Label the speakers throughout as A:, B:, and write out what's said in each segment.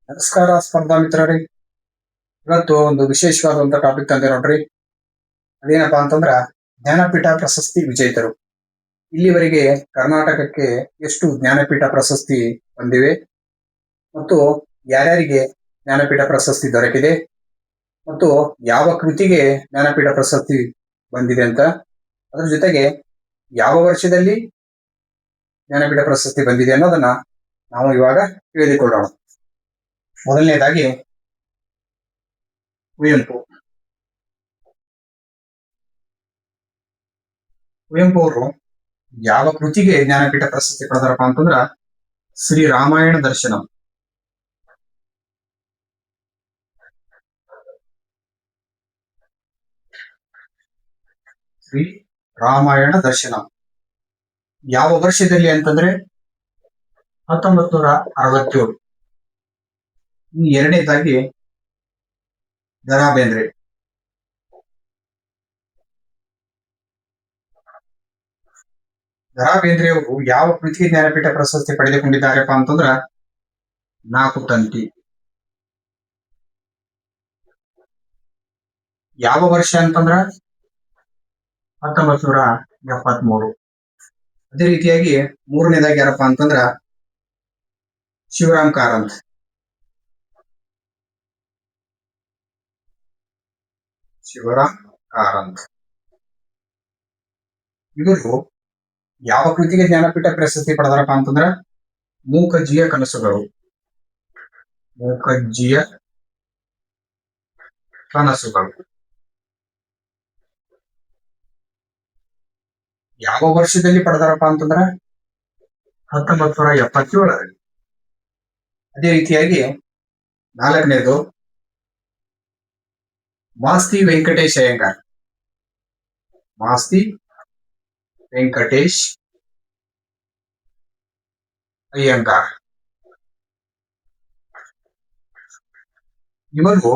A: ನಮಸ್ಕಾರ ಸ್ಪರ್ಧಾ ಮಿತ್ರರೇ. ಇವತ್ತು ಒಂದು ವಿಶೇಷವಾದಂತ ಟಾಪಿಕ್ ತಂದೆ ನೋಡ್ರಿ. ಅದೇನಪ್ಪಾ ಅಂತಂದ್ರ ಜ್ಞಾನಪೀಠ ಪ್ರಶಸ್ತಿ ವಿಜೇತರು. ಇಲ್ಲಿವರೆಗೆ ಕರ್ನಾಟಕಕ್ಕೆ ಎಷ್ಟು ಜ್ಞಾನಪೀಠ ಪ್ರಶಸ್ತಿ ಬಂದಿವೆ ಮತ್ತು ಯಾರ್ಯಾರಿಗೆ ಜ್ಞಾನಪೀಠ ಪ್ರಶಸ್ತಿ ದೊರಕಿದೆ ಮತ್ತು ಯಾವ ಕೃತಿಗೆ ಜ್ಞಾನಪೀಠ ಪ್ರಶಸ್ತಿ ಬಂದಿದೆ ಅಂತ, ಅದ್ರ ಜೊತೆಗೆ ಯಾವ ವರ್ಷದಲ್ಲಿ ಜ್ಞಾನಪೀಠ ಪ್ರಶಸ್ತಿ ಬಂದಿದೆ ಅನ್ನೋದನ್ನ ನಾವು ಇವಾಗ ತಿಳಿದುಕೊಳ್ಳೋಣ. ಮೊದಲನೇದಾಗಿ ಕುವೆಂಪು. ಕುವೆಂಪು ಅವರು ಯಾವ ಕೃತಿಗೆ ಜ್ಞಾನಪೀಠ ಪ್ರಶಸ್ತಿ ಪಡೆದಾರಪ್ಪ ಅಂತಂದ್ರ ಶ್ರೀ ರಾಮಾಯಣ ದರ್ಶನ. ಶ್ರೀ ರಾಮಾಯಣ ದರ್ಶನ ಯಾವ ವರ್ಷದಲ್ಲಿ ಅಂತಂದ್ರೆ 1967. ಎರಡನೇದಾಗಿ ದ.ರಾ ಬೇಂದ್ರೆ. ದ.ರಾ ಬೇಂದ್ರೆ ಅವರು ಯಾವ ಕೃತಿಗೆ ಜ್ಞಾನಪೀಠ ಪ್ರಶಸ್ತಿ ಪಡೆದುಕೊಂಡಿದ್ದಾರಪ್ಪ ಅಂತಂದ್ರ ನಾಲ್ಕು ತಂತಿ. ಯಾವ ವರ್ಷ ಅಂತಂದ್ರ 1973. ಅದೇ ರೀತಿಯಾಗಿ ಮೂರನೇದಾಗಿ ಯಾರಪ್ಪ ಅಂತಂದ್ರ ಶಿವರಾಮ್ ಕಾರಂತ್. ಶಿವರಾಮ್ ಕಾರಂತ್ ಇವರು ಯಾವ ಕೃತಿಗೆ ಜ್ಞಾನಪೀಠ ಪ್ರಶಸ್ತಿ ಪಡೆದಾರಪ್ಪ ಅಂತಂದ್ರ ಮೂಕಜ್ಜಿಯ ಕನಸುಗಳು. ಮೂಕಜ್ಜಿಯ ಕನಸುಗಳು ಯಾವ ವರ್ಷದಲ್ಲಿ ಪಡೆದಾರಪ್ಪ ಅಂತಂದ್ರ 1977. ಅದೇ ರೀತಿಯಾಗಿ ನಾಲ್ಕನೇದು ಮಾಸ್ತಿ ವೆಂಕಟೇಶ್ ಅಯ್ಯಂಗಾರ್. ಮಾಸ್ತಿ ವೆಂಕಟೇಶ್ ಅಯ್ಯಂಗಾರ್ ಇವರು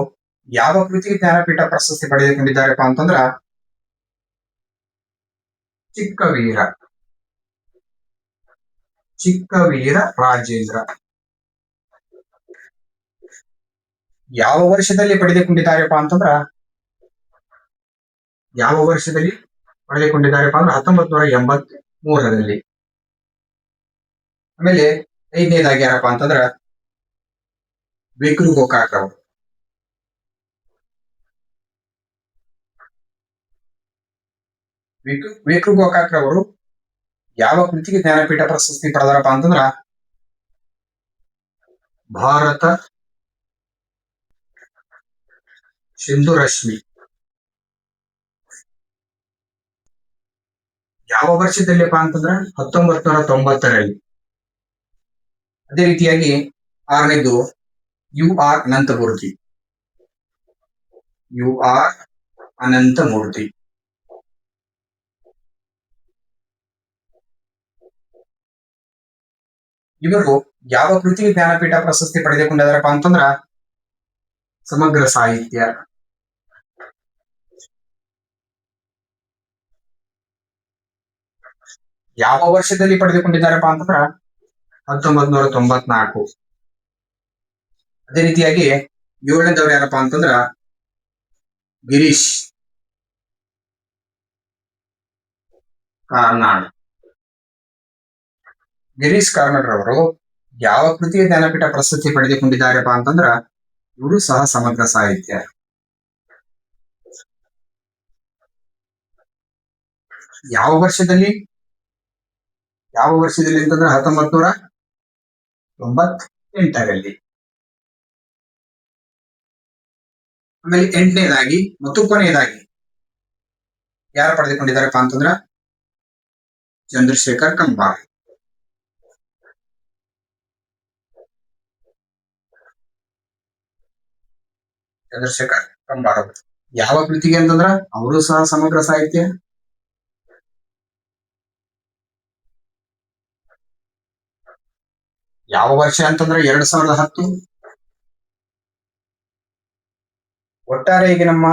A: ಯಾವ ಕೃತಿಗೆ ಜ್ಞಾನಪೀಠ ಪ್ರಶಸ್ತಿ ಪಡೆದುಕೊಂಡಿದ್ದಾರಪ್ಪ ಅಂತಂದ್ರ ಚಿಕ್ಕವೀರ. ಚಿಕ್ಕವೀರ ರಾಜೇಂದ್ರ. ಯಾವ ವರ್ಷದಲ್ಲಿ ಪಡೆದುಕೊಂಡಿದ್ದಾರಪ್ಪ ಅಂತಂದ್ರ 1983. ಆಮೇಲೆ ಐದನೇದಾಗಿ ಯಾರಪ್ಪ ಅಂತಂದ್ರ ಬೇಕ್ರು ಗೋಕಾಕ್ ಅವರು. ಬೇಕ್ರು ಗೋಕಾಕ್ ಅವರು ಯಾವ ಕೃತಿಗೆ ಜ್ಞಾನಪೀಠ ಪ್ರಶಸ್ತಿ ಪಡೆದಾರಪ್ಪ ಅಂತಂದ್ರ ಭಾರತ ಸಿಂಧು ರಶ್ಮಿ. ಯಾವ ವರ್ಷದಲ್ಲಿಪ್ಪ ಅಂತಂದ್ರ 1990. ಅದೇ ರೀತಿಯಾಗಿ ಆರನೇದು ಯು.ಆರ್. ಅನಂತಮೂರ್ತಿ. ಯು.ಆರ್. ಅನಂತಮೂರ್ತಿ ಇವರು ಯಾವ ಕೃತಿಗೆ ಜ್ಞಾನಪೀಠ ಪ್ರಶಸ್ತಿ ಪಡೆದುಕೊಂಡಿದ್ದಾರಪ್ಪ ಅಂತಂದ್ರ ಸಮಗ್ರ ಸಾಹಿತ್ಯ. ಯಾವ ವರ್ಷದಲ್ಲಿ ಪಡೆದುಕೊಂಡಿದ್ದಾರಪ್ಪ ಅಂತಂದ್ರ 1994. ಅದೇ ರೀತಿಯಾಗಿ ಏಳನೇದವ್ರು ಯಾರಪ್ಪ ಅಂತಂದ್ರ ಗಿರೀಶ್ ಕಾರ್ನಾಡ್. ಗಿರೀಶ್ ಕಾರ್ನಾಡ್ ರವರು ಯಾವ ಕೃತಿಗೆ ಜ್ಞಾನಪೀಠ ಪ್ರಶಸ್ತಿ ಪಡೆದುಕೊಂಡಿದ್ದಾರಪ್ಪ ಅಂತಂದ್ರ ಇವರು ಸಹ ಸಮಗ್ರ ಸಾಹಿತ್ಯ. ಯಾವ ವರ್ಷದಲ್ಲಿ ಅಂತಂದ್ರೆ 1998. ಆಮೇಲೆ ಎಂಟನೇದಾಗಿ ಮತ್ತು ಕೊನೆಯದಾಗಿ ಯಾರು ಪಡೆದುಕೊಂಡಿದ್ದಾರಪ್ಪ ಅಂತಂದ್ರ ಚಂದ್ರಶೇಖರ್ ಕಂಬಾರ್. ಚಂದ್ರಶೇಖರ್ ಕಂಬಾರ್ ಅವರು ಯಾವ ಕೃತಿಗೆ ಅಂತಂದ್ರ ಅವರು ಸಹ ಸಮಗ್ರ ಸಾಹಿತ್ಯ. ಯಾವ ವರ್ಷ ಅಂತಂದ್ರೆ 2010. ಒಟ್ಟಾರೆ ಈಗ ನಮ್ಮ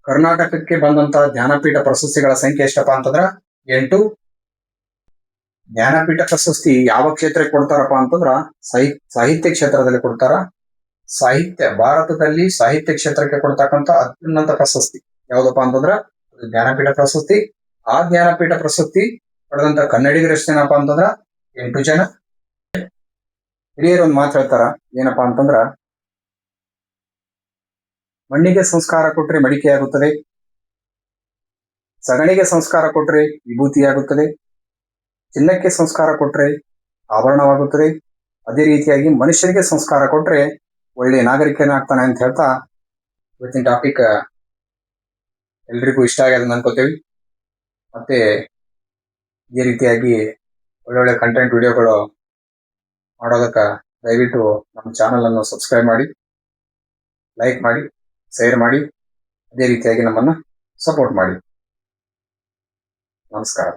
A: ಕರ್ನಾಟಕಕ್ಕೆ ಬಂದಂತ ಜ್ಞಾನಪೀಠ ಪ್ರಶಸ್ತಿಗಳ ಸಂಖ್ಯೆ ಎಷ್ಟಪ್ಪ ಅಂತಂದ್ರ 8. ಜ್ಞಾನಪೀಠ ಪ್ರಶಸ್ತಿ ಯಾವ ಕ್ಷೇತ್ರಕ್ಕೆ ಕೊಡ್ತಾರಪ್ಪ ಅಂತಂದ್ರ ಸಾಹಿತ್ಯ ಕ್ಷೇತ್ರದಲ್ಲಿ ಕೊಡ್ತಾರ. ಭಾರತದಲ್ಲಿ ಸಾಹಿತ್ಯ ಕ್ಷೇತ್ರಕ್ಕೆ ಕೊಡ್ತಕ್ಕಂಥ ಅತ್ಯುನ್ನತ ಪ್ರಶಸ್ತಿ ಯಾವ್ದಪ್ಪ ಅಂತಂದ್ರ ಅದು ಜ್ಞಾನಪೀಠ ಪ್ರಶಸ್ತಿ. ಆ ಜ್ಞಾನಪೀಠ ಪ್ರಶಸ್ತಿ ಪಡೆದಂತ ಕನ್ನಡಿಗರು ಎಷ್ಟೇನಪ್ಪ ಅಂತಂದ್ರ 8 ಜನ. ಹಿರಿಯರು ಒಂದು ಮಾತು ಹೇಳ್ತಾರ, ಏನಪ್ಪಾ ಅಂತಂದ್ರ ಮಣ್ಣಿಗೆ ಸಂಸ್ಕಾರ ಕೊಟ್ರೆ ಮಡಿಕೆ ಆಗುತ್ತದೆ, ಸಗಣಿಗೆ ಸಂಸ್ಕಾರ ಕೊಟ್ರೆ ವಿಭೂತಿಯಾಗುತ್ತದೆ, ಚಿನ್ನಕ್ಕೆ ಸಂಸ್ಕಾರ ಕೊಟ್ರೆ ಆಭರಣವಾಗುತ್ತದೆ, ಅದೇ ರೀತಿಯಾಗಿ ಮನುಷ್ಯರಿಗೆ ಸಂಸ್ಕಾರ ಕೊಟ್ರೆ ಒಳ್ಳೆಯ ನಾಗರಿಕನಾಗ್ತಾನೆ ಅಂತ ಹೇಳ್ತಾ ಇವತ್ತಿನ ಟಾಪಿಕ್ ಎಲ್ರಿಗೂ ಇಷ್ಟ ಆಗ್ಯದ ಅನ್ಕೋತೇವಿ. ಮತ್ತೆ ಇದೇ ರೀತಿಯಾಗಿ ಒಳ್ಳೊಳ್ಳೆ ಕಂಟೆಂಟ್ ವಿಡಿಯೋಗಳು ಮಾಡೋದಕ್ಕೆ ದಯವಿಟ್ಟು ನಮ್ಮ ಚಾನಲ್ ಅನ್ನು ಸಬ್ಸ್ಕ್ರೈಬ್ ಮಾಡಿ, ಲೈಕ್ ಮಾಡಿ, ಶೇರ್ ಮಾಡಿ, ಅದೇ ರೀತಿಯಾಗಿ ನಮ್ಮನ್ನ ಸಪೋರ್ಟ್ ಮಾಡಿ. ನಮಸ್ಕಾರ.